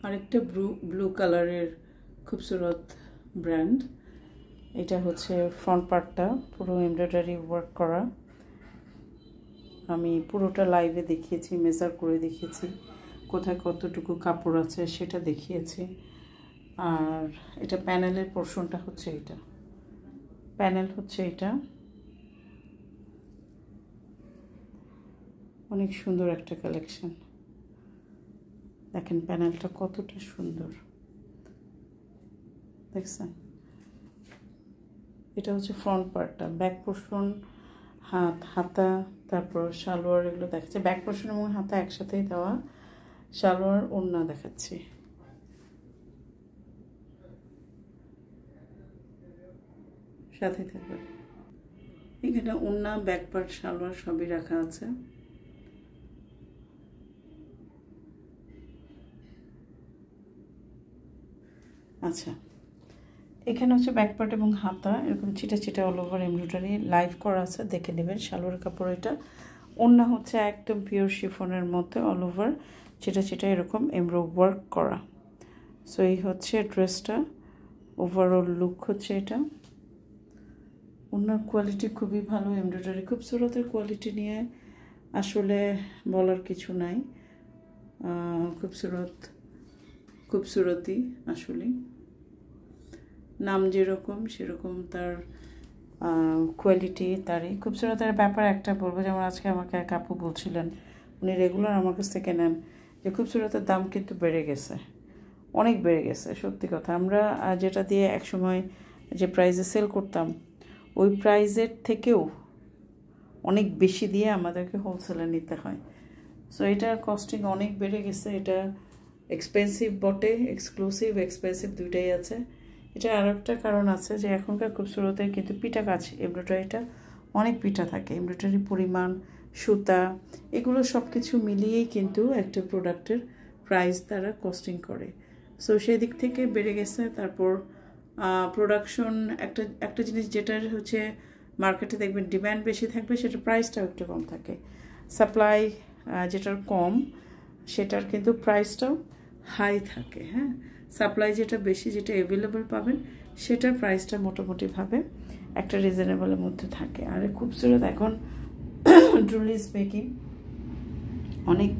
আরেকটা ব্লু কালারের খুবসুরত ব্র্যান্ড। এটা হচ্ছে ফ্রন্ট পার্টটা পুরো এমব্রয়ডারি ওয়ার্ক করা। আমি পুরোটা লাইভে দেখিয়েছি, মেজার করে দেখিয়েছি, কোথায় কতটুকু কাপড় আছে সেটা দেখিয়েছি। আর এটা প্যানেলের পোর্শনটা হচ্ছে এটা, প্যানেল হচ্ছে এটা। অনেক সুন্দর একটা কালেকশন, দেখেন প্যানেলটা কতটা সুন্দর দেখছেন। এটা হচ্ছে ফ্রন্ট পার্টটা, ব্যাক পোর্শন, হাতা, তারপর সালোয়ার, এগুলো দেখাচ্ছে। ব্যাক পোর্শন এবং হাতা একসাথেই দেওয়া, সালোয়ার ওড়না দেখাচ্ছি। সাথে থাকবে এখানে ওড়না, ব্যাক পার্ট, সালোয়ার সবই রাখা আছে। আচ্ছা, এখানে হচ্ছে ব্যাক পার্ট এবং হাতা এরকম ছিটা ছিটা অল ওভার এমব্রয়ডারি লাইভ করা আছে, দেখে নেবেন। সালোয়ার কাপড় এটা। ওড়না হচ্ছে একদম পিওর শিফনের মধ্যে অল ওভার ছিটা ছিটা এরকম এমব্রো ওয়ার্ক করা। সো এই হচ্ছে ড্রেসটা, ওভারঅল লুক হচ্ছে এটা। ওড়নার কোয়ালিটি খুবই ভালো, এমব্রয়ডারি খুবসুরতের কোয়ালিটি নিয়ে আসলে বলার কিছু নাই। খুবসুরতি আসলে নাম যেরকম সেরকম তার কোয়ালিটি তারই। খুবসুরতের ব্যাপার একটা বলবো, যেমন আজকে আমাকে এক আপু বলছিলেন, উনি রেগুলার আমার কাছ থেকে নেন, যে খুবসুরতের দাম কিন্তু বেড়ে গেছে, অনেক বেড়ে গেছে। সত্যি কথা, আমরা যেটা দিয়ে একসময় যে প্রাইসে সেল করতাম ওই প্রাইসের থেকেও অনেক বেশি দিয়ে আমাদেরকে হোলসেলে নিতে হয়। সো এটার কস্টিং অনেক বেড়ে গেছে। এটা এক্সপেন্সিভ বটে, এক্সক্লুসিভ এক্সপেন্সিভ দুইটাই আছে। এটা আর একটা কারণ আছে যে এখনকার খুবসুরতের কিন্তু পিটা কাজ, এমব্রয়ডারিটা অনেক পিটা থাকে, এমব্রয়ডারি পরিমাণ, সুতা, এগুলো সব কিছু মিলিয়েই কিন্তু একটা প্রোডাক্টের প্রাইস তারা কস্টিং করে। সো সেই দিক থেকে বেড়ে গেছে। তারপর প্রোডাকশন, একটা জিনিস যেটার হচ্ছে মার্কেটে দেখবেন ডিম্যান্ড বেশি থাকবে, সেটার প্রাইসটাও একটু কম থাকে। সাপ্লাই যেটার কম সেটার কিন্তু প্রাইসটাও হাই থাকে। হ্যাঁ, সাপ্লাই যেটা বেশি, যেটা অ্যাভেলেবল পাবেন, সেটার প্রাইসটা মোটামুটিভাবে একটা রিজনেবলের মধ্যে থাকে। আর খুবসুরত এখন ট্রুলি স্পিকিং অনেক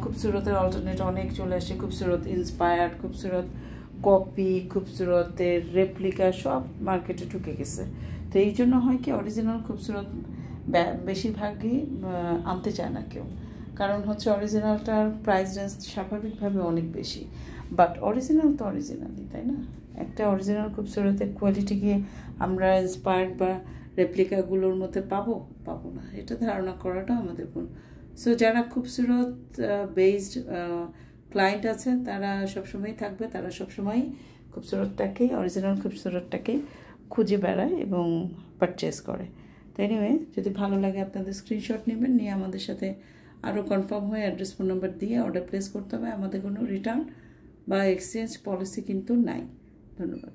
খুবসুরতের অল্টারনেট অনেক চলে আসছে। খুবসুরত ইন্সপায়ার্ড, খুবসুরত কপি, খুবসুরতের রেপ্লিকা সব মার্কেটে ঢুকে গেছে। তো এই জন্য হয় কি, অরিজিনাল খুবসুরত বেশিরভাগই আনতে চায় না কেউ, কারণ হচ্ছে অরিজিনালটার প্রাইস রেঞ্জ স্বাভাবিকভাবে অনেক বেশি। বাট অরিজিনাল তো অরিজিনালই, তাই না? একটা অরিজিনাল খুবসুরতের কোয়ালিটি কি আমরা ইন্সপায়ার্ড বা রেপ্লিকাগুলোর মধ্যে পাবো না, এটা ধারণা করাটা আমাদের ভুল। সো যারা খুবসুরত বেসড ক্লায়েন্ট আছে তারা সবসময় থাকবে, তারা সবসময় খুবসুরতটাকেই, অরিজিনাল খুবসুরতটাকেই খুঁজে বেড়ায় এবং পারচেস করে। তো এনিওয়ে, যদি ভালো লাগে আপনাদের স্ক্রিনশট নেবেন, নিয়ে আমাদের সাথে আরও কনফার্ম হয়ে অ্যাড্রেস, ফোন নাম্বার দিয়ে অর্ডার প্লেস করতে হবে। আমাদের কোনো রিটার্ন বা এক্সচেঞ্জ পলিসি কিন্তু নাই। ধন্যবাদ।